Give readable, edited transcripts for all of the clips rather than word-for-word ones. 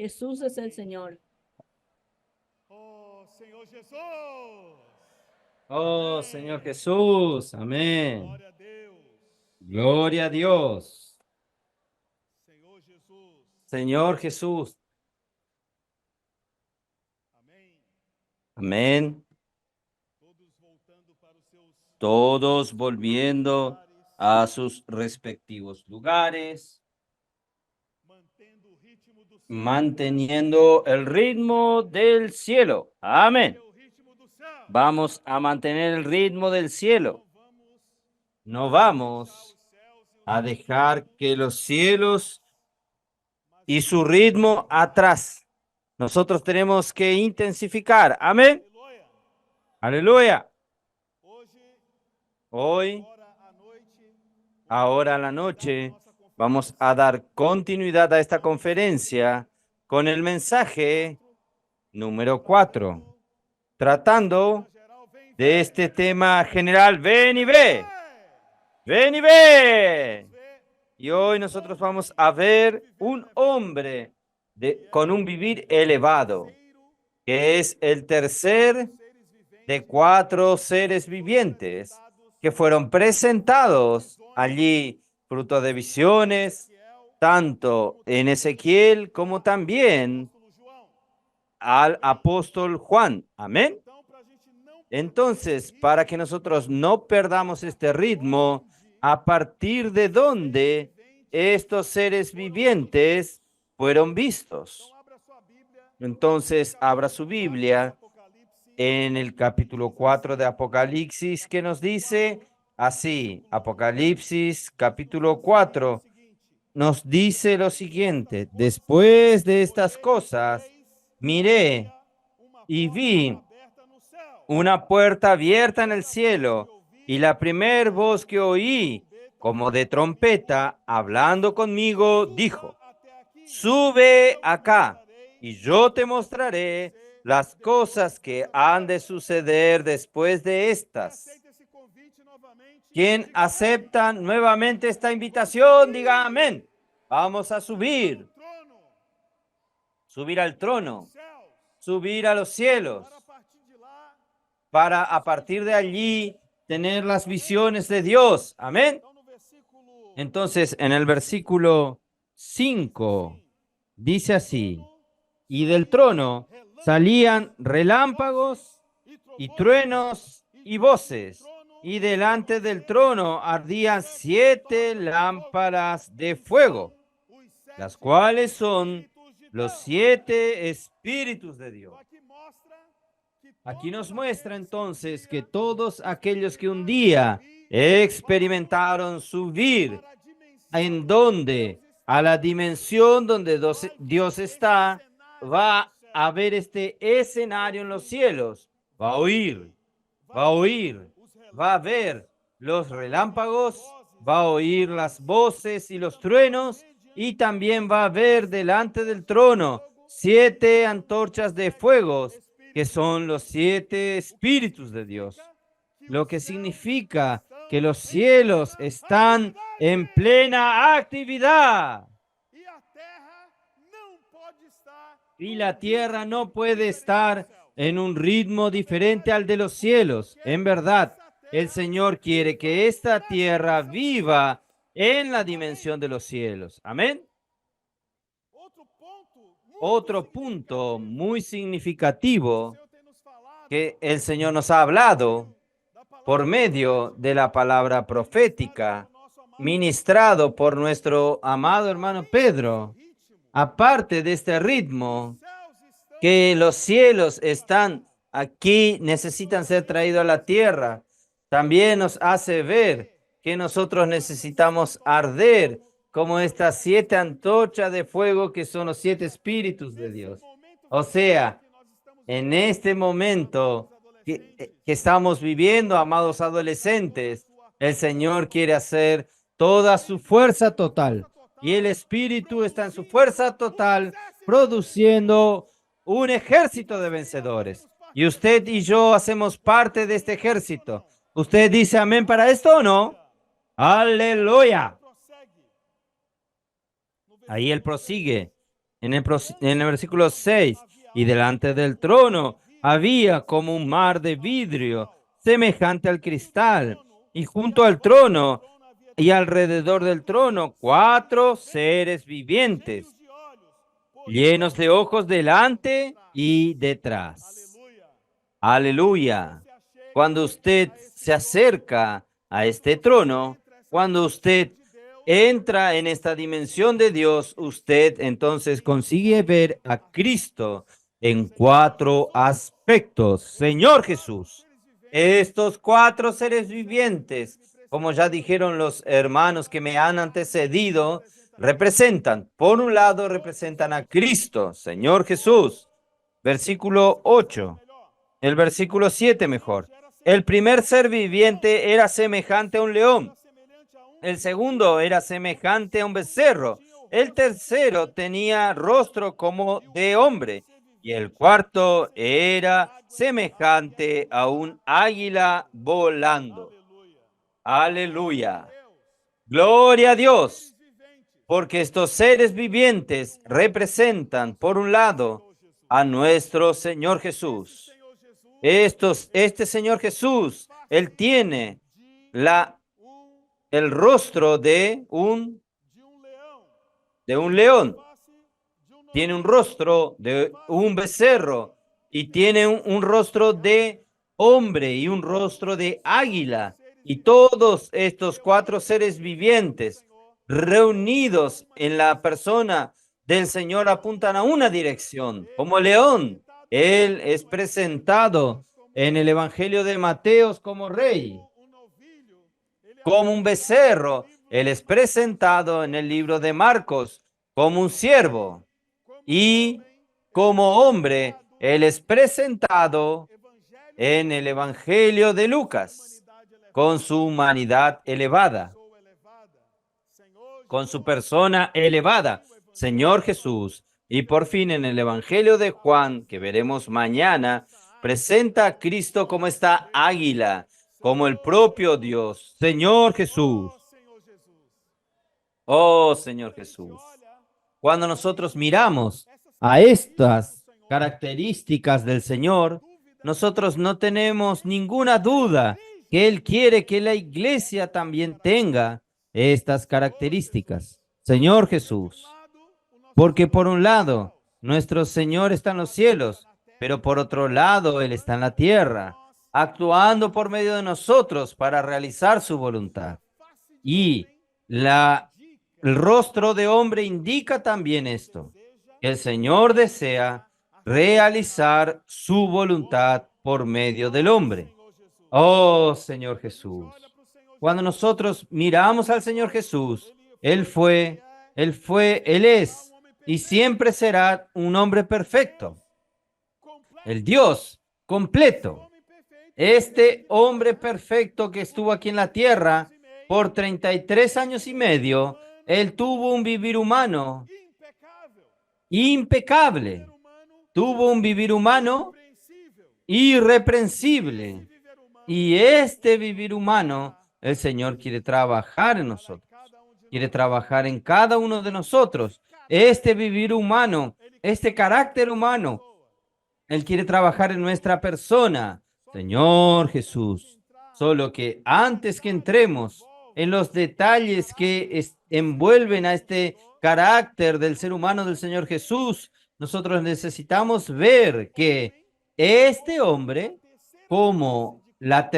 Jesús es el Señor. Oh, Senhor Jesus. Oh, Señor Jesús. Amén. Glória a Deus. Gloria a Dios. Senhor Jesus. Señor Jesús. Amém. Amén. Todos voltando para os seus Todos volviendo a sus respectivos lugares, mantendo o ritmo do céu. manteniendo el ritmo del cielo. Amén. O ritmo do céu. Vamos a mantener el ritmo del cielo. Não vamos No vamos a dejar que los cielos y su ritmo atrás. Nosotros tenemos que intensificar. Amén. Aleluia. Aleluya. Hoje, Hoy, agora à noite, ahora a la noche, vamos a dar continuidad a esta conferencia con el mensaje número 4, tratando geral, vem de este tema general. Ven y ve. Ven y ve. ver Y hoy nosotros vamos a ver un hombre con un vivir elevado, que es el tercer seres viventes de 4 seres vivientes que fueron presentados allí, fruto de visiones, tanto en Ezequiel como también apóstolo João. al apóstol Juan. Amén. Então, para a gente não Entonces, para que nosotros no perdamos este ritmo, a partir de donde estos seres vivientes fueron vistos. abra sua Bíblia Entonces, abra su Biblia Apocalipse, en el capítulo 4 de Apocalipsis, que nos dice así. Apocalipsis capítulo 4 nos dice lo siguiente: después de estas cosas, miré y vi aberta no céu. una puerta abierta en el cielo, y la primer voz que oí, como de trompeta, hablando conmigo, dijo: Até aqui, sube acá, y yo te mostraré las cosas que han de suceder después de estas. aceita esse convite novamente. Quien acepta nuevamente esta invitación, diga amén. Vamos a subir, Trono, subir al trono, céus, subir a los cielos, para a partir de lá. para a partir de allí tener las visiones de Dios. Amén. Então, no versículo Entonces, en el versículo 5 dice así: y del trono salían relámpagos y truenos y voces, y delante del trono ardían 7 lámparas de fuego, las cuales son los 7 espíritus de Dios. Aquí nos muestra entonces que todos aquellos que un día experimentaron subir en donde, a la dimensión donde Dios está, va a ver este escenario en los cielos, va a oír, va a ver los relámpagos, va a oír las voces y los truenos, y también va a ver delante del trono 7 antorchas de fuego, que son los 7 espíritus de Dios, lo que significa que los cielos están en plena actividad y la tierra no puede estar en un ritmo diferente al de los cielos. En verdad, el Señor quiere que esta tierra viva en la dimensión de los cielos. Amén. Otro punto muy significativo que el Señor nos ha hablado por medio de la palabra profética ministrado por nuestro amado hermano Pedro, aparte de este ritmo, que los cielos están aquí, necesitan ser traídos a la tierra, también nos hace ver que nosotros necesitamos arder como estas 7 antorchas de fuego que son los 7 espíritus de Dios. O sea, en este momento que estamos viviendo, amados adolescentes, el Señor quiere hacer toda su fuerza total. Y el Espíritu está en su fuerza total, produciendo un ejército de vencedores. Y usted y yo hacemos parte de este ejército. ¿Usted dice amén para esto o no? Aleluya. Ahí él prosigue En el versículo 6, y delante del trono había como un mar de vidrio, semejante al cristal, y junto al trono y alrededor del trono, 4 seres vivientes, llenos de ojos delante y detrás. Aleluya. Cuando usted se acerca a este trono, cuando usted entra en esta dimensión de Dios, usted entonces consigue ver a Cristo en 4 aspectos. Señor Jesús, estos 4 seres vivientes, como ya dijeron los hermanos que me han antecedido, representan, por un lado, representan a Cristo, Señor Jesús. Versículo 8. El versículo 7 mejor. El primer ser viviente era semejante a un león. El segundo era semejante a un becerro. El tercero tenía rostro como de hombre. Y el cuarto era semejante a un águila volando. Aleluya. Gloria a Dios. Porque estos seres vivientes representan, por un lado, a nuestro Señor Jesús. Este Señor Jesús, Él tiene el rostro de un león, tiene un rostro de un becerro y tiene un rostro de hombre y un rostro de águila. Y todos estos 4 seres vivientes reunidos en la persona del Señor apuntan a una dirección. Como león, Él es presentado en el Evangelio de Mateo como rey. Como un becerro, Él es presentado en el libro de Marcos como un siervo. Y como hombre, Él es presentado en el Evangelio de Lucas con su humanidad elevada, con su persona elevada, Señor Jesús. Y por fin en el Evangelio de Juan, que veremos mañana, presenta a Cristo como esta águila, como el propio Dios, Señor Jesús. Oh, Señor Jesús. Cuando nosotros miramos a estas características del Señor, nosotros no tenemos ninguna duda que Él quiere que la iglesia también tenga estas características. Señor Jesús, porque por un lado, nuestro Señor está en los cielos, pero por otro lado, Él está en la tierra, actuando por medio de nosotros para realizar su voluntad. Y el rostro de hombre indica también esto. El Señor desea realizar su voluntad por medio del hombre. Oh, Señor Jesús. Cuando nosotros miramos al Señor Jesús, Él es y siempre será un hombre perfecto. El Dios completo. Este hombre perfecto que estuvo aquí en la tierra por 33 años y medio, Él tuvo un vivir humano impecable. Tuvo un vivir humano irreprensible. Y este vivir humano, el Señor quiere trabajar en nosotros. Quiere trabajar en cada uno de nosotros. Este vivir humano, este carácter humano, Él quiere trabajar en nuestra persona. Señor Jesús, solo que antes que entremos en los detalles que envuelven a este carácter del ser humano del Señor Jesús, nosotros necesitamos ver que este hombre, como el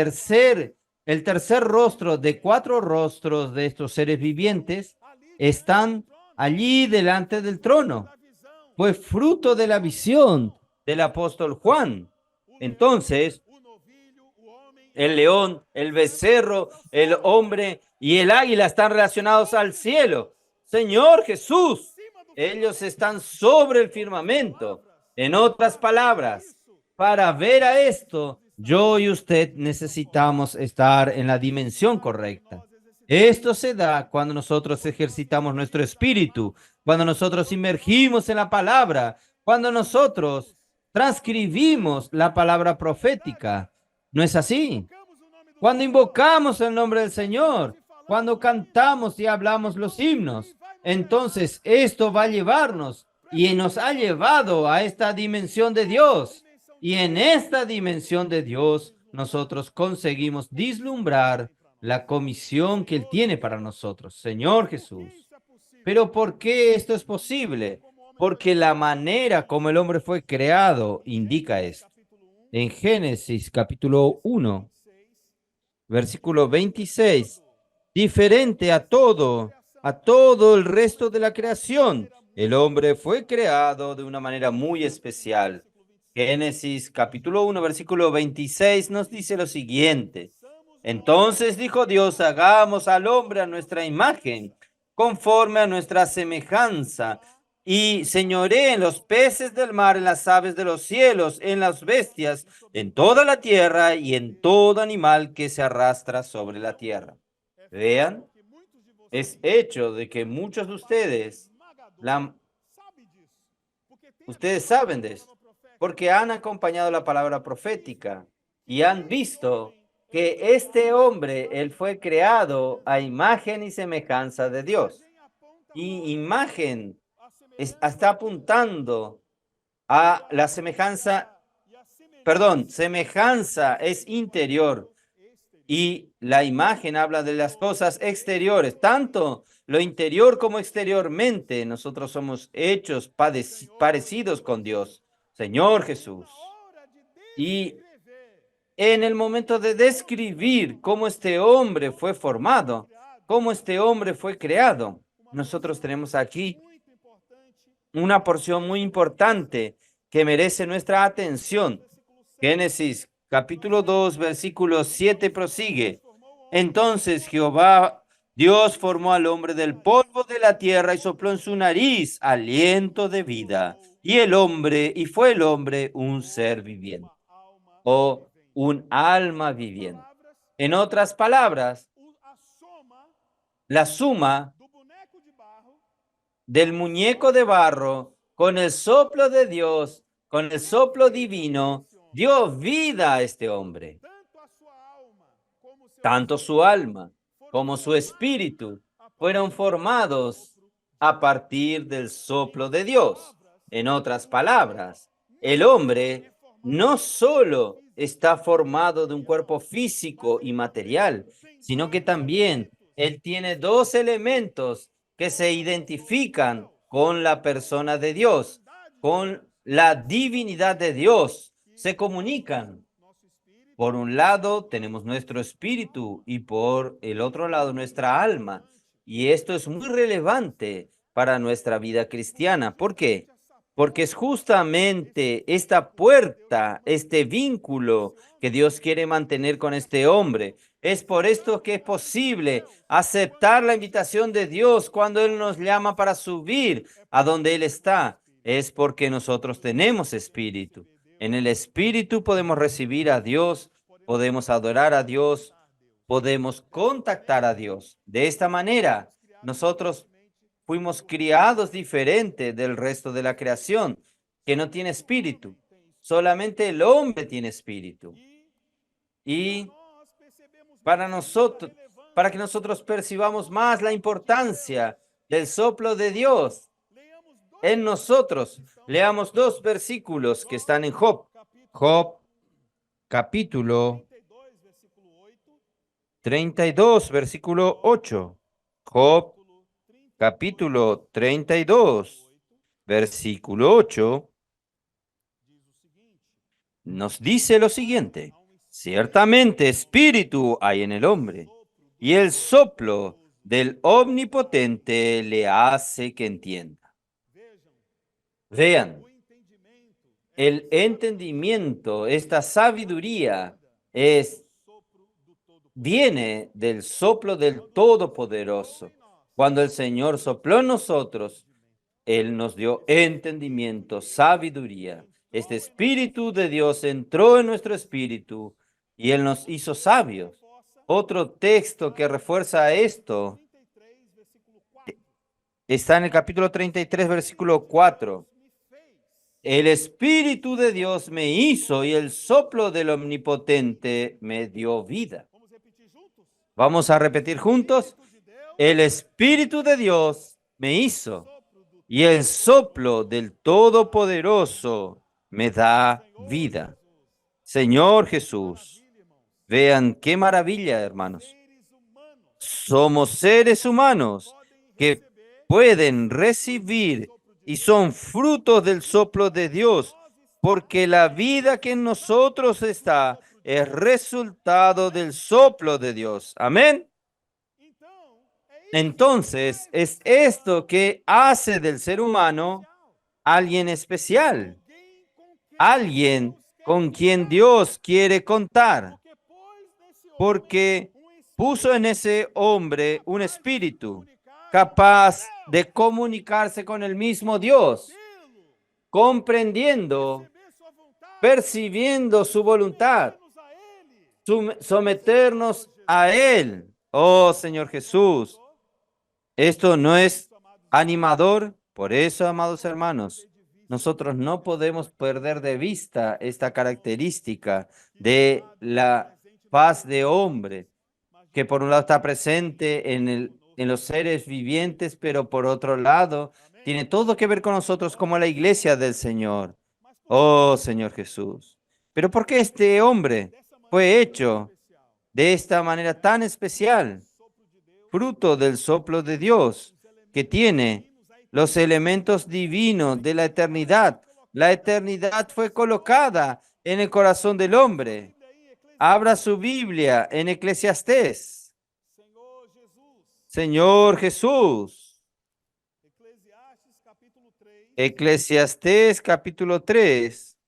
tercer rostro de 4 rostros de estos seres vivientes, están allí delante del trono. Fue fruto de la visión del apóstol Juan. Entonces, el león, el becerro, el hombre y el águila están relacionados al cielo. Señor Jesús, ellos están sobre el firmamento. En otras palabras, para ver a esto, yo y usted necesitamos estar en la dimensión correcta. Esto se da cuando nosotros ejercitamos nuestro espíritu, cuando nosotros inmergimos en la palabra, cuando nosotros transcribimos la palabra profética. ¿No es así? Cuando invocamos el nombre del Señor, cuando cantamos y hablamos los himnos, entonces esto va a llevarnos y nos ha llevado a esta dimensión de Dios. Y en esta dimensión de Dios, nosotros conseguimos vislumbrar la comisión que Él tiene para nosotros. Señor Jesús. Pero ¿por qué esto es posible? Porque la manera como el hombre fue creado indica esto. En Génesis capítulo 1, versículo 26, diferente a todo el resto de la creación, el hombre fue creado de una manera muy especial. Génesis capítulo 1, versículo 26 nos dice lo siguiente. Entonces dijo Dios, hagamos al hombre a nuestra imagen, conforme a nuestra semejanza, y señoree en los peces del mar, en las aves de los cielos, en las bestias, en toda la tierra y en todo animal que se arrastra sobre la tierra. Vean, es hecho de que muchos de ustedes saben de esto, porque han acompañado la palabra profética y han visto que este hombre, él fue creado a imagen y semejanza de Dios. Y imagen está apuntando a la semejanza, semejanza es interior y la imagen habla de las cosas exteriores, tanto lo interior como exteriormente. Nosotros somos hechos parecidos con Dios, Señor Jesús. Y en el momento de describir cómo este hombre fue formado, cómo este hombre fue creado, nosotros tenemos aquí una porción muy importante que merece nuestra atención. Génesis capítulo 2, versículo 7 prosigue. Entonces Jehová Dios formó al hombre del polvo de la tierra y sopló en su nariz aliento de vida. Y fue el hombre un ser viviente o un alma viviente. En otras palabras, la suma del muñeco de barro con el soplo de Dios, con el soplo divino, dio vida a este hombre. Tanto su alma como su espíritu fueron formados a partir del soplo de Dios. En otras palabras, el hombre no solo está formado de un cuerpo físico y material, sino que también él tiene dos elementos que se identifican con la persona de Dios, con la divinidad de Dios, se comunican. Por un lado tenemos nuestro espíritu y por el otro lado nuestra alma. Y esto es muy relevante para nuestra vida cristiana. ¿Por qué? Porque es justamente esta puerta, este vínculo que Dios quiere mantener con este hombre. Es por esto que es posible aceptar la invitación de Dios cuando Él nos llama para subir a donde Él está. Es porque nosotros tenemos espíritu. En el espíritu podemos recibir a Dios, podemos adorar a Dios, podemos contactar a Dios. De esta manera, nosotros fuimos criados diferente del resto de la creación, que no tiene espíritu. Solamente el hombre tiene espíritu. Y para que nosotros percibamos más la importancia del soplo de Dios en nosotros, leamos dos versículos que están en Job. Job, capítulo 32, versículo 8. Job, capítulo 32, versículo 8, nos dice lo siguiente. Ciertamente espíritu hay en el hombre, y el soplo del Omnipotente le hace que entienda. Vean, el entendimiento, esta sabiduría viene del soplo del Todopoderoso. Cuando el Señor sopló en nosotros, Él nos dio entendimiento, sabiduría. Este Espíritu de Dios entró en nuestro espíritu y Él nos hizo sabios. Otro texto que refuerza esto está en el capítulo 33, versículo 4. El Espíritu de Dios me hizo y el soplo del Omnipotente me dio vida. Vamos a repetir juntos. El Espíritu de Dios me hizo y el soplo del Todopoderoso me da vida. Señor Jesús, vean qué maravilla, hermanos. Seres humanos Somos seres humanos podem que receber pueden recibir y son frutos del soplo de Dios, porque la vida que en nosotros está es resultado del soplo de Dios. Amén. Então, Entonces, es esto que hace del ser humano alguien especial, alguém com quem alguien Deus quer con quien contar, Dios quiere contar, porque pôs nesse homem porque puso en ese hombre un capaz de se espíritu comunicar capaz com de Deus, comunicarse con el mismo Dios, tê-lo, comprendiendo, perceber sua vontade, percibiendo su voluntad, submeter-nos a Ele. someternos a Él. Oh Señor Jesús, esto no es animador. Por eso, amados hermanos, nosotros no podemos perder de vista esta característica de la paz de hombre, que por un lado está presente en los seres vivientes, pero por otro lado tiene todo que ver con nosotros como la iglesia del Señor. Oh Señor Jesús. Pero ¿por qué este hombre fue hecho de esta manera tan especial? Fruto del soplo de Dios, que tiene los elementos divinos de la eternidad. La eternidad fue colocada en el corazón del hombre. Abra su Biblia en Eclesiastés. Senhor Jesus, Señor Jesús. Eclesiastes capítulo 3, Eclesiastés capítulo 3.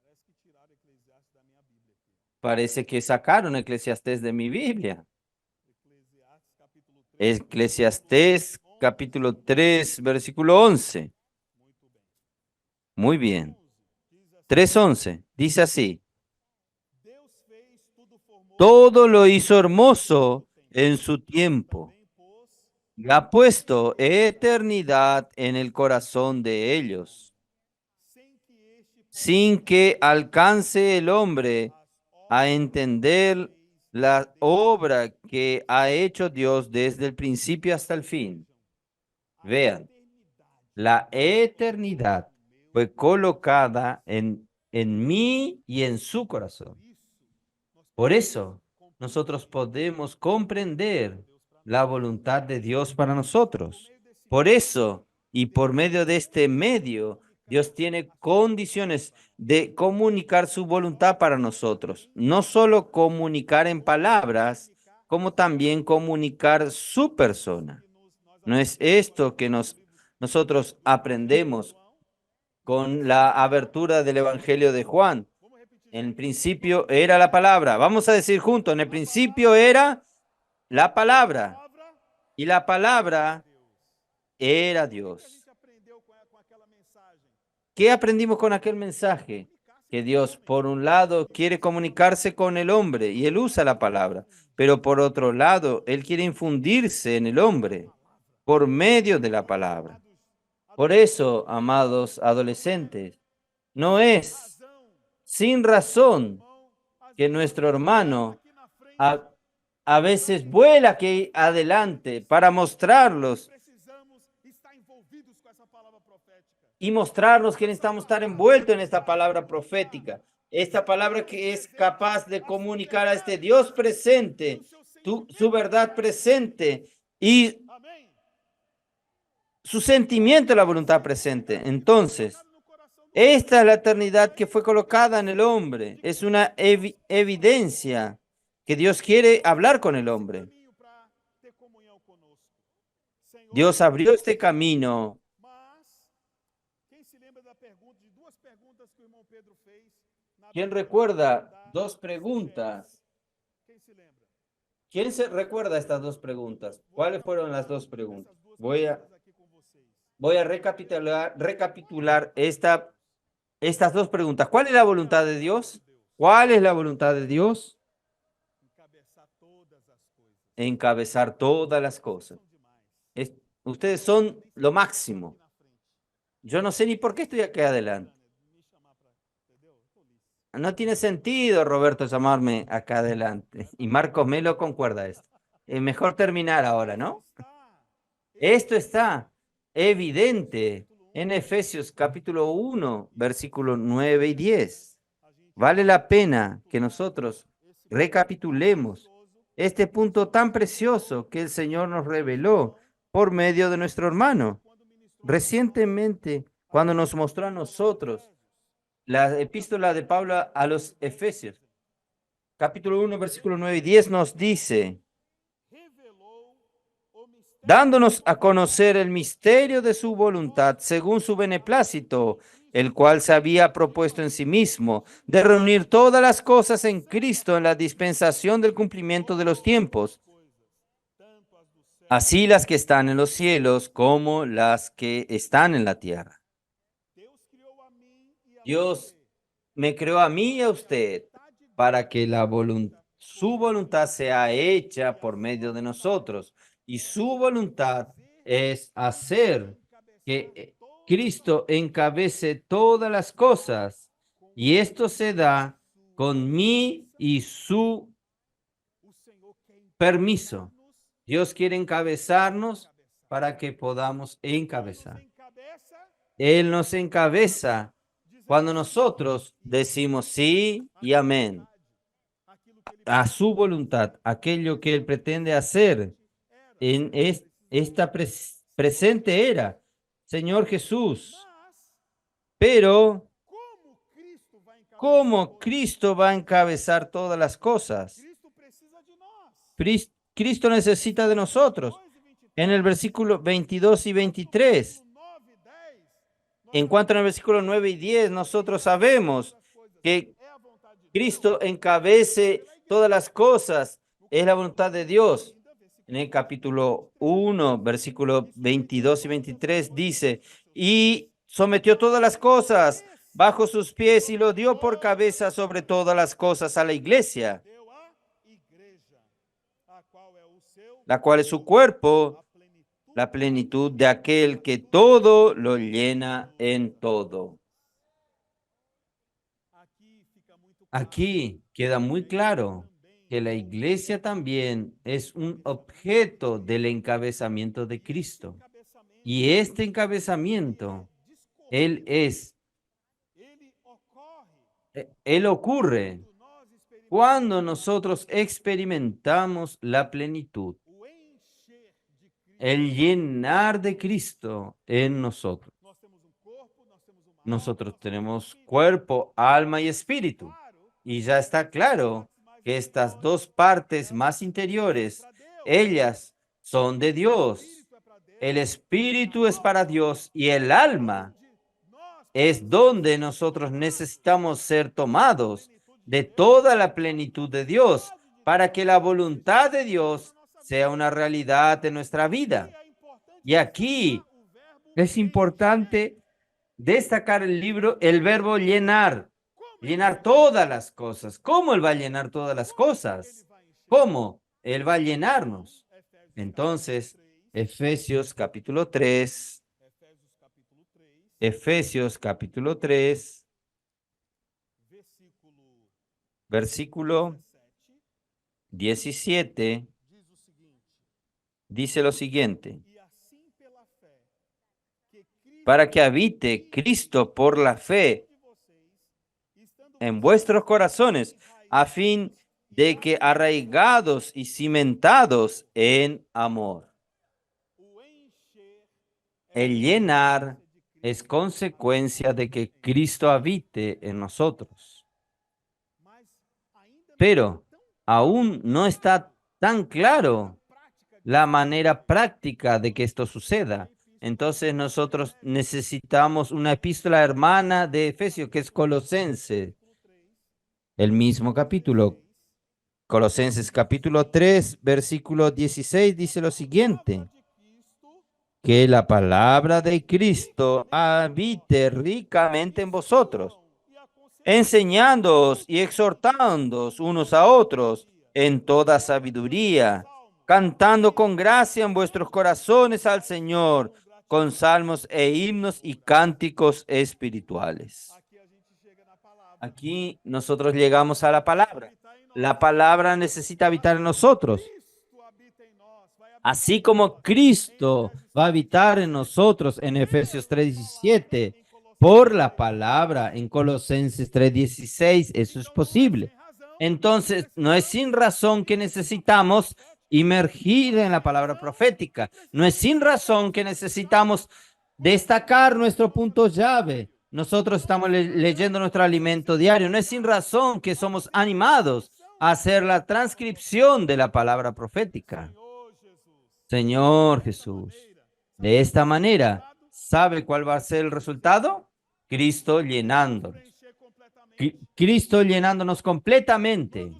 parece que tiraram Eclesiastes da minha Bíblia aqui. Parece que sacaron Eclesiastés de mi Biblia. Eclesiastes capítulo 3, Eclesiastés capítulo 3, versículo 11. muito bem. Muy bien. 11 diz 3:11. Dice assim: así. Deus fez tudo formoso Todo lo hizo hermoso no tempo. en su tiempo. Também pôs Y ha puesto eternidad en el corazón de ellos, sem que este sin que alcance el hombre as a obras entender la obra que ha hecho Dios desde el principio hasta el fin. a Vean, eternidade la eternidad fue colocada en mí y en su corazón. isso nós Por podemos eso, compreender nosotros podemos comprender Deus para nós. la voluntad de Dios para nosotros. Por meio desse Por eso, y por medio de este medio, Dios tiene condiciones de comunicar su voluntad para nosotros. No solo comunicar en palabras, como también comunicar su persona. No es esto que nosotros aprendemos con la abertura del Evangelio de Juan. Vamos repetir En el juntos? principio era la palabra. Vamos a decir juntos, en el principio era la palabra. Palavra Y la palabra Deus. era O que a Dios. gente aprendeu com aquela mensagem? ¿Qué aprendimos con aquel mensaje? Que Dios, por un lado, quiere comunicarse con el hombre y Él usa la palabra, pero por otro lado, Él quiere infundirse en el hombre por medio de la palabra. Por eso, amados adolescentes, no es Razão, sin razón irmão, às que vezes nuestro está hermano aqui na frente, a veces vuela aquí adelante para mostrarlos precisamos estar envolvidos com essa palavra profética. y mostrarnos que necesitamos estar envueltos en esta palabra profética. Esta palabra que es capaz de comunicar a este Dios presente, su verdad presente y Amém? su sentimiento de la voluntad presente. Entonces, Colocado no coração do esta es la eternidad que fue colocada en el hombre. Es una evidencia que Dios quiere hablar con el hombre. caminho para ter comunhão conosco. Senhor, Dios abrió este camino. mas quem se lembra da pergunta, de duas perguntas que o irmão Pedro fez? Na ¿Quién abertura recuerda da dos preguntas? Quem se lembra? ¿Quién se recuerda estas dos preguntas? ¿Cuáles fueron las dos preguntas? Essas duas Voy a, perguntas aqui com vocês. voy a recapitular estas dos preguntas. ¿Cuál es la voluntad de Dios? ¿Cuál es la voluntad de Dios? Encabeçar todas as coisas. Encabezar todas las cosas. São demais. Ustedes son lo máximo. Aqui na frente. Yo no sé ni por qué estoy aquí adelante. Me chamar para, entendeu? Tolice. No tiene sentido, Roberto, llamarme acá adelante. Y Marcos Melo concuerda esto. Es mejor terminar ahora, ¿no? Está Esto está evidente en Efesios capítulo 1, versículos 9 y 10. Vale la pena que nosotros recapitulemos este punto tan precioso que el Señor nos reveló por medio de nuestro hermano. Recientemente, cuando nos mostró a nosotros la epístola de Pablo a los Efesios, capítulo 1, versículo 9 y 10 nos dice, dándonos a conocer el misterio de su voluntad según su beneplácito, el cual se había propuesto en sí mismo, de reunir todas las cosas en Cristo en la dispensación del cumplimiento de los tiempos, así las que están en los cielos como las que están en la tierra. Dios me creó a mí y a usted para que su voluntad sea hecha por medio de nosotros. Y su voluntad es hacer que Cristo encabece todas las cosas. Y esto se da con mi y su permiso. Dios quiere encabezarnos para que podamos encabezar. Él nos encabeza cuando nosotros decimos sí y amén a su voluntad, aquello que Él pretende hacer en esta presente era, Señor Jesús. Pero, ¿cómo Cristo va a encabezar todas las cosas? Cristo necesita de nosotros. En el versículo 22 y 23. En cuanto al versículo 9 y 10, nosotros sabemos que Cristo encabece todas las cosas. Es la voluntad de Dios. En el capítulo 1, versículo 22 y 23 dice, y sometió todas las cosas bajo sus pies y lo dio por cabeza sobre todas las cosas a la iglesia, la cual es su cuerpo, la plenitud de aquel que todo lo llena en todo. Aquí queda muy claro que la iglesia también es un objeto del encabezamiento de Cristo. Y este encabezamiento, Él ocurre cuando nosotros experimentamos la plenitud, el llenar de Cristo en nosotros. Nosotros tenemos cuerpo, alma y espíritu. Y ya está claro que estas dos partes más interiores, ellas son de Dios. El espíritu es para Dios y el alma es donde nosotros necesitamos ser tomados de toda la plenitud de Dios para que la voluntad de Dios sea una realidad en nuestra vida. Y aquí es importante destacar el verbo llenar, llenar todas las cosas. ¿Cómo Él va a llenar todas las cosas? ¿Cómo? Él va a llenarnos. Entonces, Efesios capítulo 3, versículo 17, dice lo siguiente, para que habite Cristo por la fe en vuestros corazones, a fin de que arraigados y cimentados en amor. El llenar es consecuencia de que Cristo habite en nosotros. Pero aún no está tan claro la manera práctica de que esto suceda. Entonces nosotros necesitamos una epístola hermana de Efesios, que es Colosenses, el mismo capítulo. Colosenses capítulo 3, versículo 16 dice lo siguiente, que la palabra de Cristo habite ricamente en vosotros, enseñándoos y exhortándoos unos a otros en toda sabiduría, cantando con gracia en vuestros corazones al Señor, con salmos e himnos y cánticos espirituales. Aquí nosotros llegamos a la palabra. La palabra necesita habitar en nosotros. Así como Cristo va a habitar en nosotros en Efesios 3:17, por la palabra en Colosenses 3:16, eso es posible. Entonces, no es sin razón que necesitamos emergir en la palabra profética. No es sin razón que necesitamos destacar nuestro punto llave. Nosotros estamos leyendo nuestro alimento diario. No es sin razón que somos animados a hacer la transcripción de la palabra profética. Señor Jesús, de esta manera, ¿sabe cuál va a ser el resultado? Cristo llenándonos. Cristo llenándonos completamente.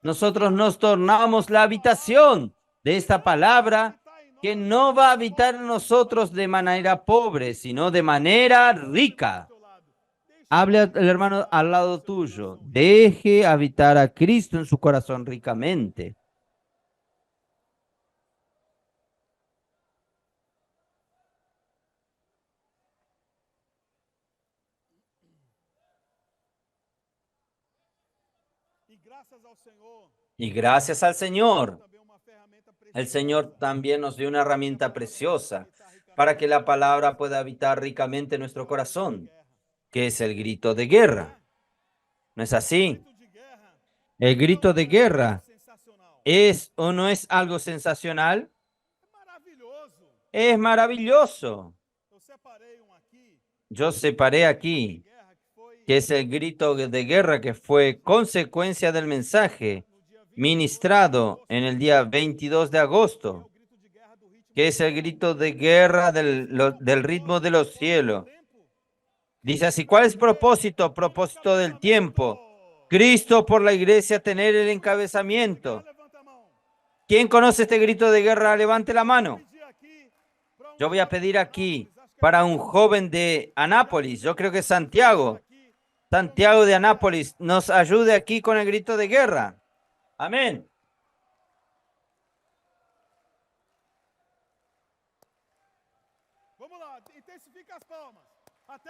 Nosotros nos tornamos la habitación de esta palabra que no va a habitar en nosotros de manera pobre, sino de manera rica. Hable al hermano al lado tuyo. Deje habitar a Cristo en su corazón ricamente. Y gracias al Señor, el Señor también nos dio una herramienta preciosa para que la palabra pueda habitar ricamente en nuestro corazón, que es el grito de guerra. ¿No es así? El grito de guerra ¿es o no es algo sensacional? Es maravilloso. Yo separé aquí, que es el grito de guerra que fue consecuencia del mensaje ministrado en el día 22 de agosto, que es el grito de guerra del ritmo de los cielos. Dice así, ¿cuál es el propósito? Propósito del tiempo. Cristo por la iglesia tener el encabezamiento. ¿Quién conoce este grito de guerra? Levante la mano. Yo voy a pedir aquí para un joven de Anápolis, yo creo que es Santiago de Anápolis, nos ayude aquí con el grito de guerra. Amén.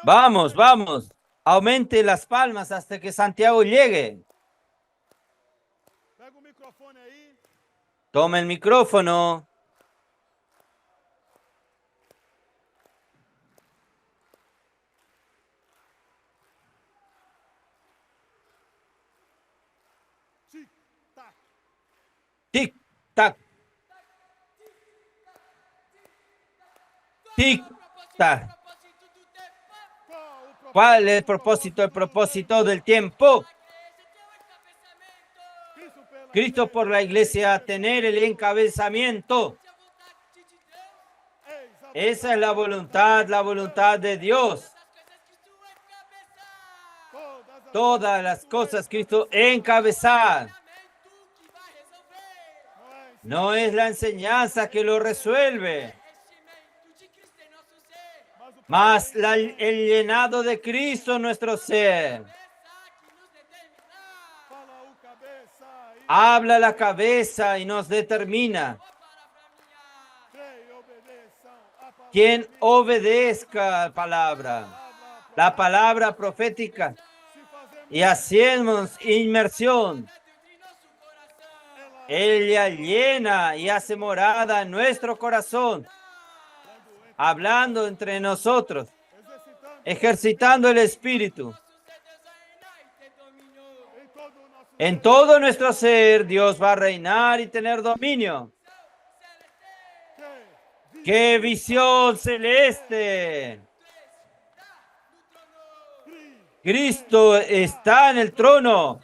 Vamos, vamos. Aumente las palmas hasta que Santiago llegue. Tome el micrófono. Tic, tac. Tic, tac. ¿Cuál es el propósito? El propósito del tiempo. Cristo por la iglesia tener el encabezamiento. Esa es la voluntad de Dios. Todas las cosas Cristo encabezar. No es la enseñanza que lo resuelve, más el llenado de Cristo en nuestro ser. Habla la cabeza y nos determina. Quien obedezca la palabra profética, y hacemos inmersión. Ella llena y hace morada en nuestro corazón, hablando entre nosotros, ejercitando el Espíritu. En todo nuestro ser, Dios va a reinar y tener dominio. ¡Qué visión celeste! Cristo está en el trono.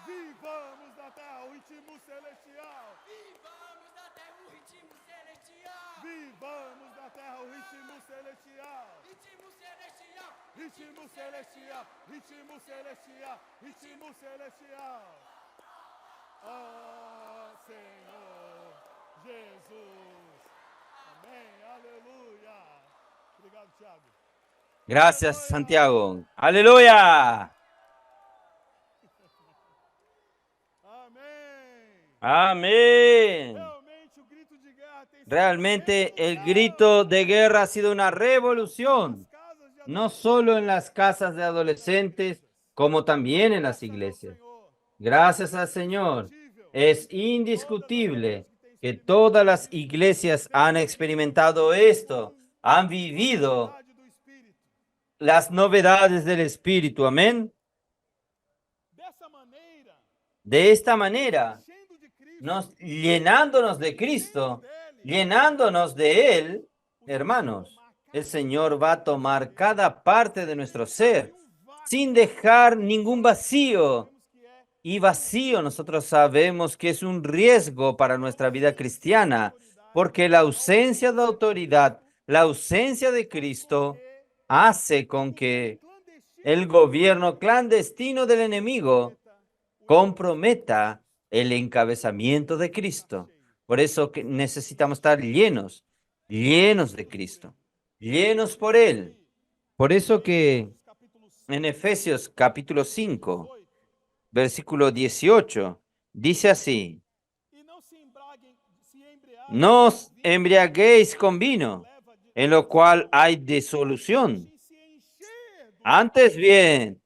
Vivamos na terra o ritmo celestial. Vivamos na terra o ritmo celestial. Ritmo celestial, ritmo celestial, ritmo celestial. Oh, Senhor Jesus. Amém. Aleluia. Obrigado, Thiago. Gracias, Santiago. Aleluya. Amém. Amén. Realmente o grito de guerra tem sido Realmente uma el revolução. grito de guerra ha sido una revolución, Nas casas de no adolescentes, solo en las casas de adolescentes, como también en las graças ao iglesias. Senhor. Gracias al Señor. Indiscutível. Es Todas as igrejas indiscutible que têm que todas experimentado las isso, iglesias têm han vivido experimentado esto, han a vivido novidade do Espírito. las novedades del Espíritu. Amén. Dessa maneira, De esta manera, enchendo de Cristo, llenándonos de enchendo Cristo, dele, llenándonos de Él, o Senhor vai hermanos, tomar el cada Señor va a tomar cada parte de nuestro sem deixar ser, nenhum vácuo. sin dejar ningún vacío. Sabemos que é Y vacío, nosotros sabemos que es un riesgo para nuestra vida cristiana, porque la ausencia de autoridad, la ausencia de Cristo, hace con que el gobierno clandestino del enemigo comprometa el encabezamiento de Cristo. Por eso que necesitamos estar llenos, llenos de Cristo, llenos por Él. Por eso que en Efesios capítulo 5, versículo 18, dice así: E não se embriaguem no os com vinho, embriaguéis con vino, leva de en lo cual hay disolución. se encher do Antes bien,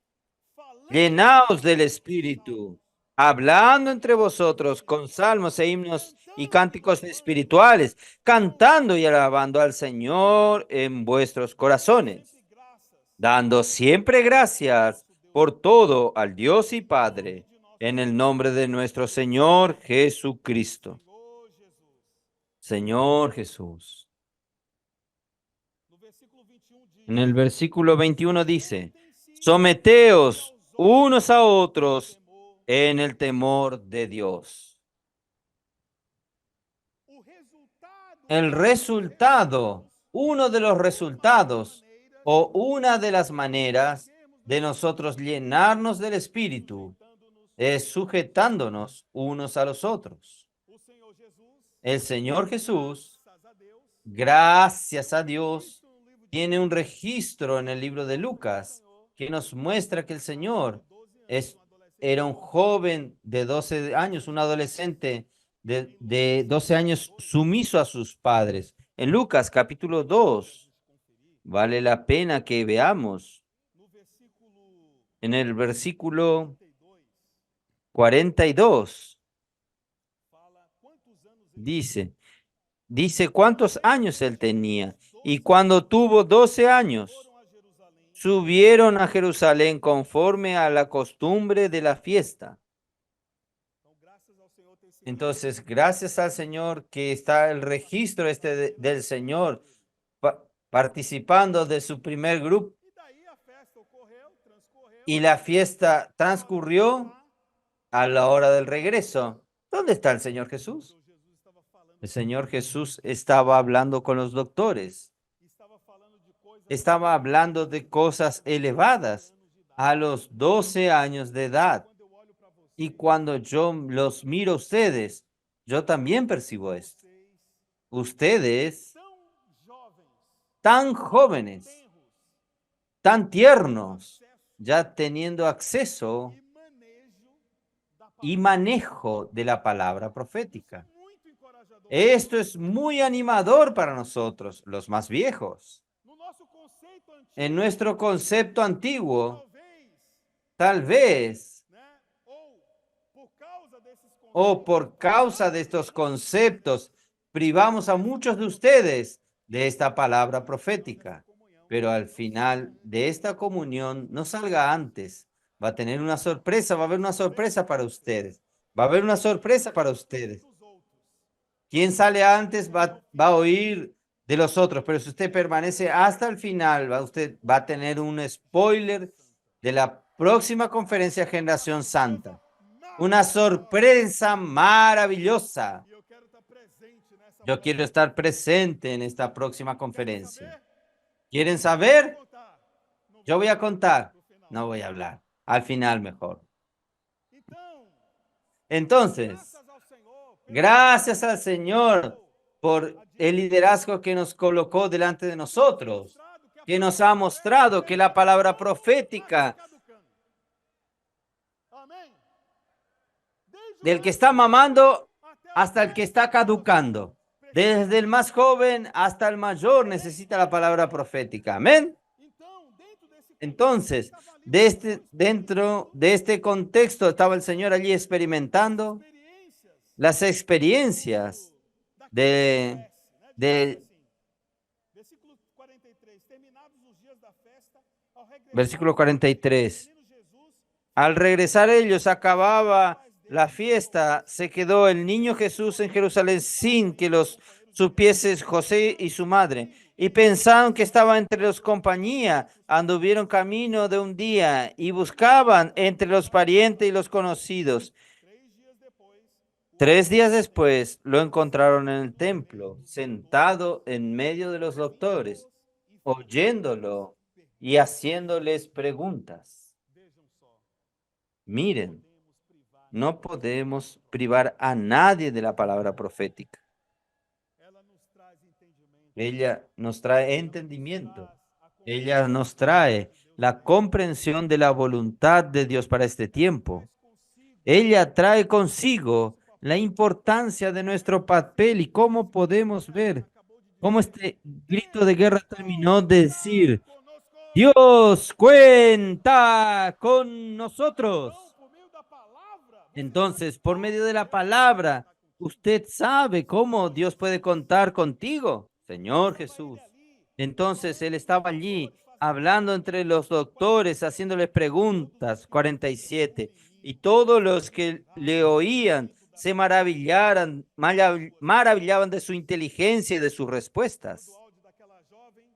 falando llenaos del Espíritu, hablando entre vosotros con salmos e himnos y cánticos espirituales, cantando y alabando al Señor en vuestros corazones, sempre graças dando siempre gracias por todo al Dios y Padre, en el nombre de nuestro Señor Jesucristo. Senhor Jesus. Señor Jesús. No versículo 21 diz: En el versículo 21 dice: "Sometem-se someteos uns unos a otros temor". en el temor de Dios. O resultado El resultado, uno de los resultados o una de las maneras de nosotros llenarnos del Espíritu es sujetándonos unos a los otros. o Senhor Jesus, El Señor Jesús, graças a Deus, gracias a Dios, registro no livro de tiene un registro en el libro de Lucas que nos muestra que el Señor 12 anos, um adolescente era un joven de 12 años, un adolescente de 12 años sumiso a sus padres. En Lucas capítulo 2, conferir, vale la pena que veamos no versículo en el versículo 42, 42, fala quantos anos ele dice cuántos años él tenía. Y cuando tuvo 12 años, foram a Jerusalém, subieron a Jerusalén conforme a la costumbre de la fiesta. então graças ao Senhor tem esse Entonces, gracias al Señor que está el registro del Señor participando de su primer grupo, E daí a festa transcorreu, y la fiesta transcurrió a la hora del regreso. ¿Dónde está el Señor Jesús? Jesus estava falando, El Señor Jesús estaba hablando con los doctores, estava falando de coisas estaba hablando de cosas elevadas a los 12 años de edad. quando eu olho para você, Y cuando yo los miro a ustedes, yo también percibo esto. vocês Ustedes, tão jovens, tan jóvenes, tenros, tan tiernos, ya teniendo acceso e manejo da y palavra. manejo de la palabra profética. Muito encorajador. Esto es muy animador para nosotros, los más viejos. No nosso conceito antigo, En nuestro concepto antiguo, talvez, tal vez, né, ou por causa desses o por causa de estos conceptos, privamos a muchos de ustedes de esta palabra profética. Pero al final de esta comunión, no salga antes. Va a tener una sorpresa, va a haber una sorpresa para ustedes. Va a haber una sorpresa para ustedes. dos outros. Quien sale antes va a oír de los otros, pero si usted permanece hasta el final, usted va a tener un spoiler de la próxima conferencia Generación Santa. Una sorpresa maravillosa. E eu quero estar presente nessa Yo quiero estar presente en esta próxima Querem conferencia. saber? ¿Quieren saber? Contar. Não Yo voy a contar, no final. no voy a hablar. Al final mejor. Então, Entonces, graças ao Senhor, gracias al Señor por el liderazgo que nos colocó delante de nosotros. mostrado que que nos ha mostrado que la palabra profética caducando. Amém? Desde o del que mais está mamando até o hasta el que está caducando, desde el más joven hasta el mayor necesita la palabra profética. Amén. Então, dentro desse Entonces, estava ali o Senhor dentro de este contexto estaba el Señor allí experimentando experiências las experiencias daquele que de, padece, né? Dizendo de assim, versículo 43, terminados os dias da festa, ao versículo regressar 43. o menino Jesus, Al regresar ellos, acababa pais la dele, fiesta, se quedó el niño Jesús en Jerusalén sin que los supiese José y su madre. Y pensaron que estaba entre los compañía, anduvieron camino de un día y buscaban entre los parientes y los conocidos. 3 dias depois, 3 días después lo encontraron en el templo, sentado en medio de los doctores, oyéndolo y haciéndoles preguntas. vejam só, Miren, podemos privar, no podemos privar a nadie de la palabra profética. ela nos traz entendimento, Ella nos trae ela nos entendimiento. traz a Ella compreensão nos da vontade trae de Deus la para esse comprensión de la voluntad de Dios para este tiempo. traz consigo Ella trae consigo la importancia de nuestro papel y cómo podemos ver acabou de cómo dizer, este grito de guerra terminó de está decir, conosco. Dios cuenta con nosotros. Então, por meio da palavra, você Entonces, por sabe medio de la como Deus pode palabra, contar contigo. usted sabe cómo Dios puede contar contigo, Señor Estava ele Jesús. ali, Entonces, falando él com os estaba allí doutores, fazendo hablando entre los doctores, 47, haciéndoles todos preguntas, os que estavam 47, ouvindo y ele, todos los que le oían dentro da se maravillaron, maravillaban de su inteligencia y de sus do respuestas. áudio daquela jovem,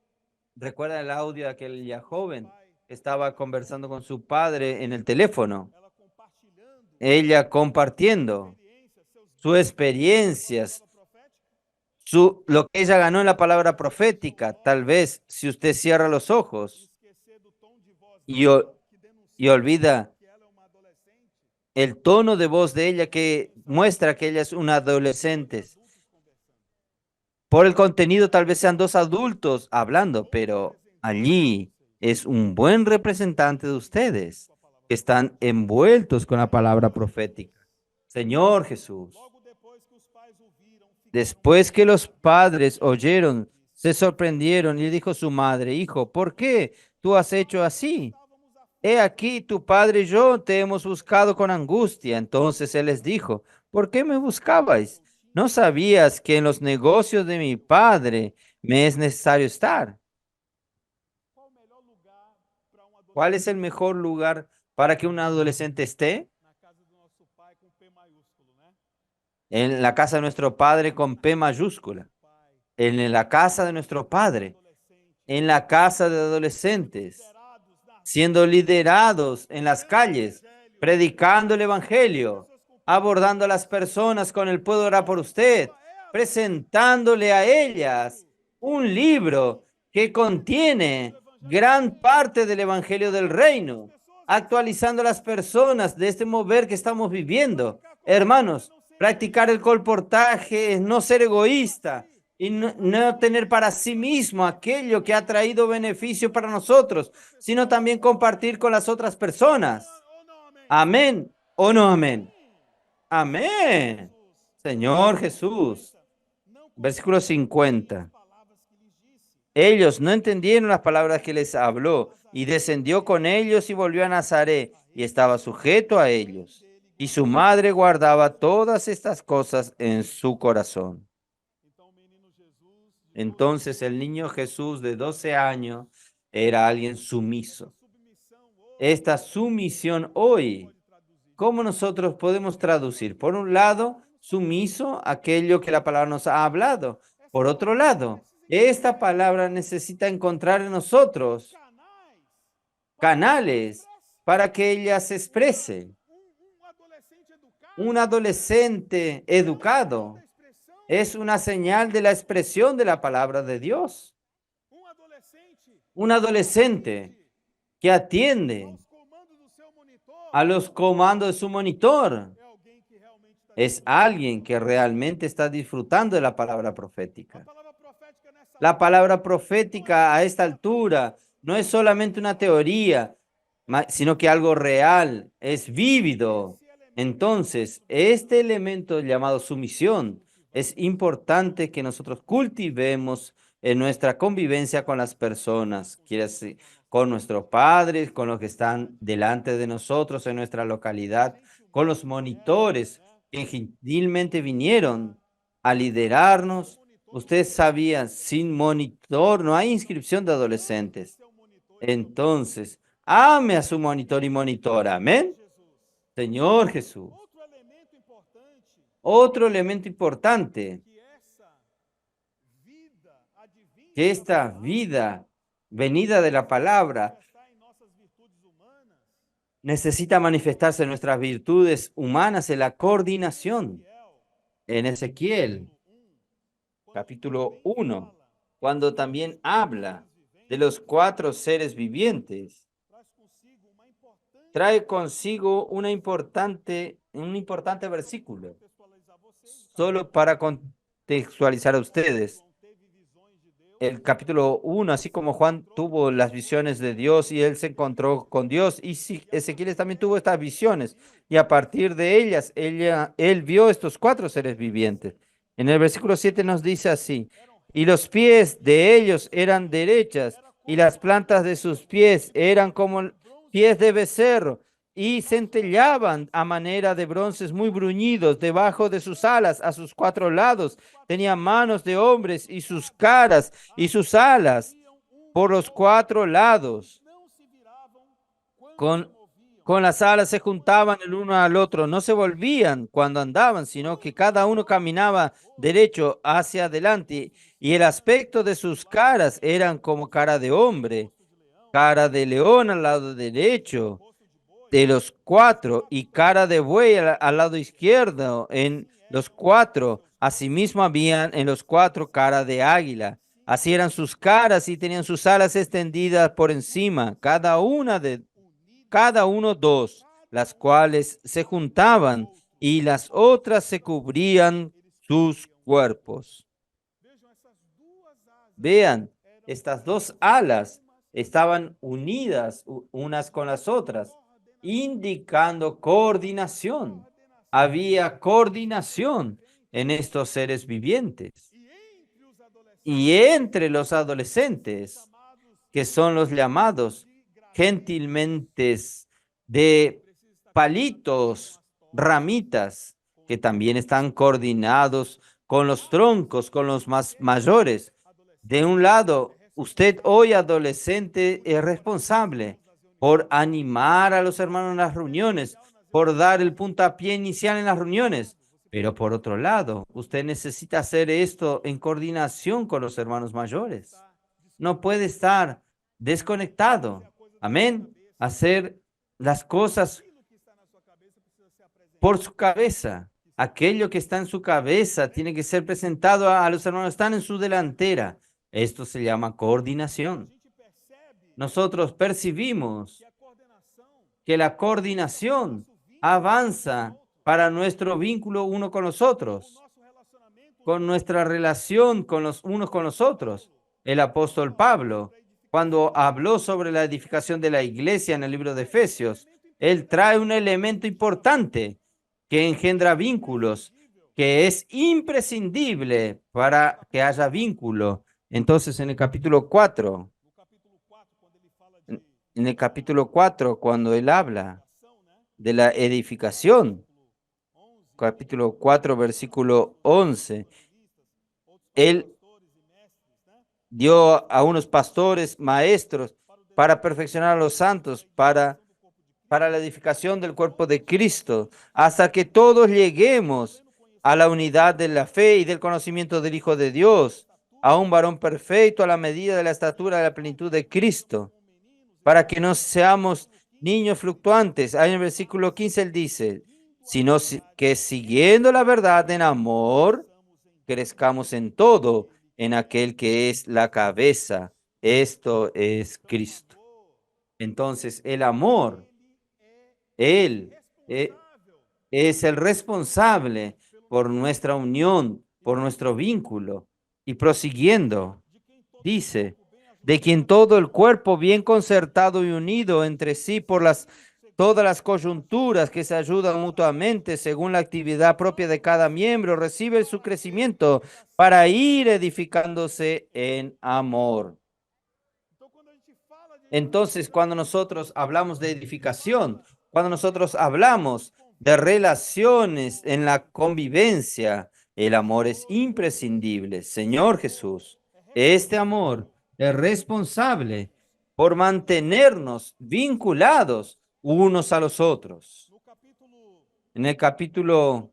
¿Recuerda el audio de aquella joven pai, que estaba conversando con su padre en el teléfono? ela compartilhando Ella compartiendo experiências, seus sus ganhos com a experiencias, palavra profética. lo que ella ganó en la palabra profética. Tal vez si usted cierra los ojos Esquecer do tom de voz y, dela, que y denuncia olvida que ela é uma adolescente, el tono de voz de ella que muestra que ella es una adolescente. adultos conversando. Por el contenido tal vez sean dos adultos hablando, pero Representante allí es un buen representante de ustedes com a palavra que están envueltos con la palabra profética. Señor Jesús, Logo depois que os pais o viram, ficaram después que los padres oyeron, disse, se sorprendieron y dijo su madre, hijo, ¿por qué tú has hecho así? estávamos a He aquí, tu padre y yo te hemos buscado con angustia. Entonces él les dijo, ¿por qué me buscabais? ¿No sabías que en los negocios de mi padre me es necesario estar? qual o melhor lugar para um ¿Cuál adolescente es el mejor lugar para que un adolescente esté? na casa do nosso pai com P maiúsculo, né? En la casa de nuestro padre con P mayúscula. Pai, En la casa de nuestro padre. adolescente, En la casa de adolescentes. liderados na Siendo liderados en las calles, evangelho, predicando el evangelio, pessoas com abordando a las personas con el puedo orar por usted, ela, presentándole a ellas un libro que contiene gran parte del evangelio del reino, actualizando a las personas de este mover que estamos viviendo. Hermanos, practicar el colportaje es no ser egoísta y no tener para sí mismo aquello que ha traído beneficio para nosotros, sino también compartir con las otras personas. ou não, amém? Amén o no amén. Amén. Jesus, Señor Jesús. não Versículo 50. as palavras que lhes disse. Ellos no entendieron las palabras que les habló y descendió con ellos y volvió a Nazaret y estaba sujeto a ellos. Y su madre guardaba todas estas cosas en su corazón. Então o menino Jesus, Entonces el niño Jesús de 12 años era alguien sumiso. submissão hoje, Esta sumisión hoy, pode traduzir. ¿cómo nosotros podemos traducir? Por un lado, sumiso, aquello que la palabra nos ha hablado. Por otro lado, esta palabra necesita encontrar en nosotros canales para que ella se exprese. Adolescente educado, Un adolescente educado expressão, es una señal de la expresión de la palabra de Dios. adolescente Un adolescente que atiende aos comandos do seu monitor a los comandos de su monitor é alguém que realmente está es alguien que realmente está disfrutando de la palabra A profética. palavra profética nessa La palabra profética a esta altura no es solamente una teoría, sino que algo real, es vívido. Entonces, este elemento llamado sumisión es importante que nosotros cultivemos en nuestra convivencia con las personas, quiere decir, con nuestros padres, con los que están delante de nosotros en nuestra localidad, con los monitores que gentilmente vinieron a liderarnos. Ustedes sabían, sin monitor no hay inscripción de adolescentes. Entonces, ame a su monitor y monitora. Amén. Señor Jesús. Otro elemento importante, que esta vida venida de la palabra necesita manifestarse en nuestras virtudes humanas en la coordinación. En Ezequiel, capítulo 1, cuando también habla de los 4 seres vivientes, trae consigo un importante versículo, solo para contextualizar a ustedes. El capítulo 1, así como Juan tuvo las visiones de Dios y él se encontró con Dios, y Ezequiel también tuvo estas visiones, y a partir de ellas, él vio estos 4 seres vivientes. En el versículo 7 nos dice así: y los pies de ellos eran derechas, y las plantas de sus pies eran como pies de becerro, y centellaban a manera de bronces muy bruñidos debajo de sus alas, a sus 4 lados. Tenían manos de hombres y sus caras y sus alas por los 4 lados. Con las alas se juntaban el uno al otro, no se volvían cuando andaban, sino que cada uno caminaba derecho hacia adelante, y el aspecto de sus caras eran como cara de hombre, cara de león al lado derecho de los 4, y cara de buey al lado izquierdo en los 4. Asimismo habían en los 4 cara de águila. Así eran sus caras y tenían sus alas extendidas por encima, cada uno 2, las cuales se juntaban y las otras se cubrían sus cuerpos. Vean, estas 2 alas estaban unidas unas con las otras, indicando coordinación. Había coordinación en estos seres vivientes. Y entre los adolescentes, que son los llamados gentilmente de palitos, ramitas, que también están coordinados con los troncos, con los más mayores. De un lado, usted hoy adolescente es responsable por animar a los hermanos en las reuniones, por dar el puntapié inicial en las reuniones. Pero por otro lado, usted necesita hacer esto en coordinación con los hermanos mayores. No puede estar desconectado. Amén. Hacer las cosas por su cabeza. Aquello que está en su cabeza tiene que ser presentado a los hermanos que están en su delantera. Esto se llama coordinación. Nosotros percibimos que la coordinación avanza para nuestro vínculo uno con los otros, con nuestra relación con los unos con los otros. El apóstol Pablo, cuando habló sobre la edificación de la iglesia en el libro de Efesios, él trae un elemento importante que engendra vínculos, que es imprescindible para que haya vínculo. Entonces, en el capítulo 4, cuando él habla de la edificación, capítulo 4, versículo 11, él dio a unos pastores, maestros, para perfeccionar a los santos, para la edificación del cuerpo de Cristo, hasta que todos lleguemos a la unidad de la fe y del conocimiento del Hijo de Dios, a un varón perfecto a la medida de la estatura de la plenitud de Cristo, para que no seamos niños fluctuantes. Ahí en el versículo 15 él dice, sino que siguiendo la verdad en amor, crezcamos en todo, en aquel que es la cabeza. Esto es Cristo. Entonces, el amor, Él es el responsable por nuestra unión, por nuestro vínculo. Y prosiguiendo, dice, de quien todo el cuerpo bien concertado y unido entre sí por todas las coyunturas que se ayudan mutuamente según la actividad propia de cada miembro, recibe su crecimiento para ir edificándose en amor. Entonces, cuando nosotros hablamos de edificación, cuando nosotros hablamos de relaciones en la convivencia, el amor es imprescindible. Señor Jesús, este amor es responsable por mantenernos vinculados unos a los otros. En el capítulo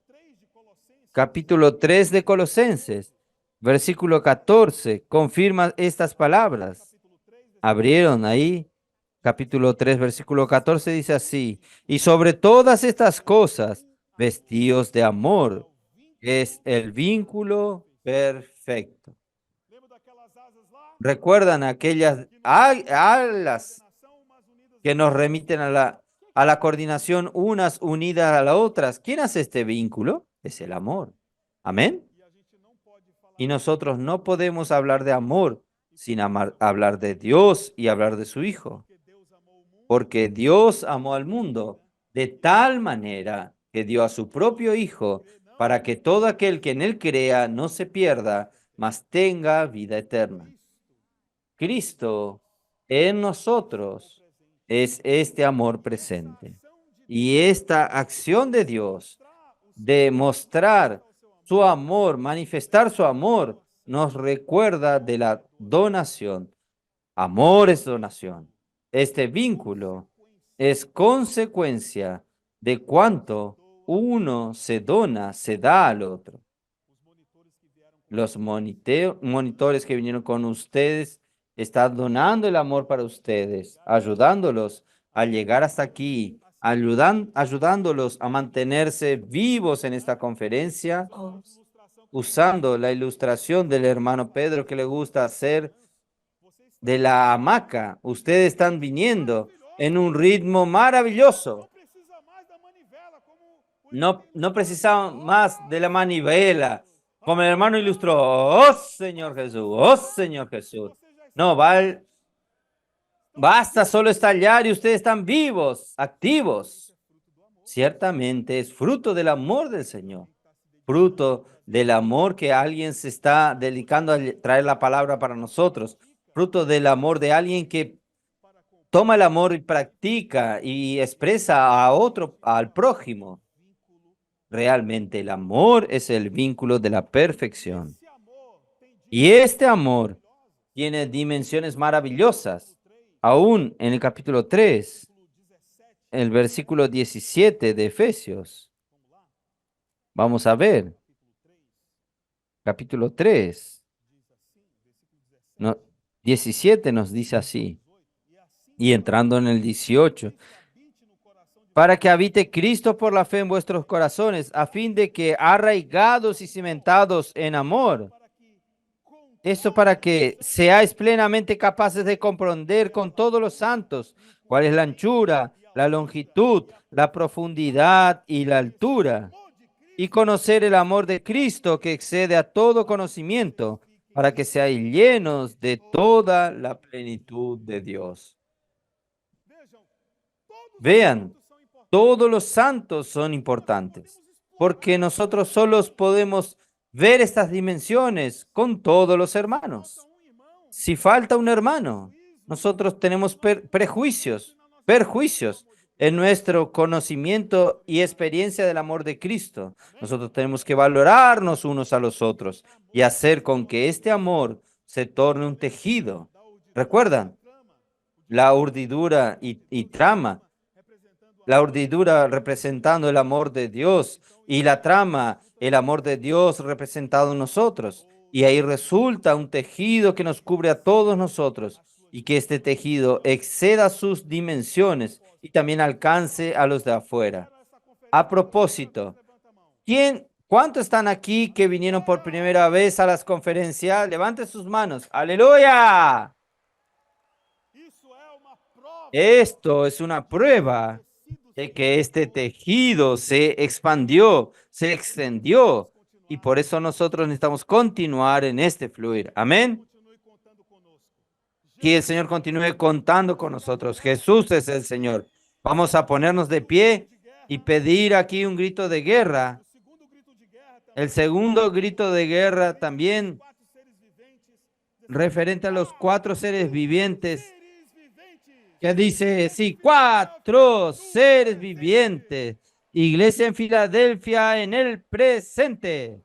3 de Colosenses, versículo 14, confirma estas palabras. ¿Abrieron ahí? Capítulo 3, versículo 14 dice así: y sobre todas estas cosas, vestíos de amor, que es el vínculo perfecto. ¿Recuerdan aquellas alas que nos remiten a la coordinación unas unidas a las otras? ¿Quién hace este vínculo? Es el amor. Amén. Y nosotros no podemos hablar de amor sin hablar de Dios y hablar de su Hijo. Porque Dios amó al mundo de tal manera que dio a su propio Hijo para que todo aquel que en él crea no se pierda, mas tenga vida eterna. Cristo en nosotros es este amor presente. Y esta acción de Dios de mostrar su amor, manifestar su amor, nos recuerda de la donación. Amor es donación. Este vínculo es consecuencia de cuánto uno se dona, se da al otro. Los monitores que vinieron con ustedes están donando el amor para ustedes, ayudándolos a llegar hasta aquí, ayudándolos a mantenerse vivos en esta conferencia, usando la ilustración del hermano Pedro que le gusta hacer de la hamaca. Ustedes están viniendo en un ritmo maravilloso. No precisaban más de la manivela. Como el hermano ilustró, oh Señor Jesús, oh Señor Jesús. No, basta solo estallar y ustedes están vivos, activos. Ciertamente es fruto del amor del Señor, fruto del amor que alguien se está dedicando a traer la palabra para nosotros, fruto del amor de alguien que toma el amor y practica y expresa a otro, al prójimo. Realmente el amor es el vínculo de la perfección. Y este amor tiene dimensiones maravillosas. Aún en el capítulo 3, el versículo 17 de Efesios. Vamos a ver. Capítulo 3. 17 nos dice así. Y entrando en el 18. Para que habite Cristo por la fe en vuestros corazones, a fin de que arraigados y cimentados en amor. Esto para que seáis plenamente capaces de comprender con todos los santos cuál es la anchura, la longitud, la profundidad y la altura, y conocer el amor de Cristo que excede a todo conocimiento, para que seáis llenos de toda la plenitud de Dios. Vean, todos los santos son importantes, porque nosotros solos podemos ver estas dimensiones con todos los hermanos. Si falta un hermano, nosotros tenemos perjuicios en nuestro conocimiento y experiencia del amor de Cristo. Nosotros tenemos que valorarnos unos a los otros y hacer con que este amor se torne un tejido. ¿Recuerdan? La urdidura y trama. La urdidura representando el amor de Dios y la trama, el amor de Dios representado en nosotros. Y ahí resulta un tejido que nos cubre a todos nosotros y que este tejido exceda sus dimensiones y también alcance a los de afuera. A propósito, ¿cuántos están aquí que vinieron por primera vez a las conferencias? Levanten sus manos. ¡Aleluya! Esto es una prueba de que este tejido se expandió, se extendió, y por eso nosotros necesitamos continuar en este fluir. Amén. que el Señor continúe contando con nosotros. Jesús es el Señor. Vamos a ponernos de pie y pedir aquí un grito de guerra. O segundo grito de guerra também, El segundo grito de guerra también quatro seres viventes, referente a los 4 seres vivientes, seres viventes. que dice, sí, 4 seres vivientes. Iglesia en Filadelfia en el presente.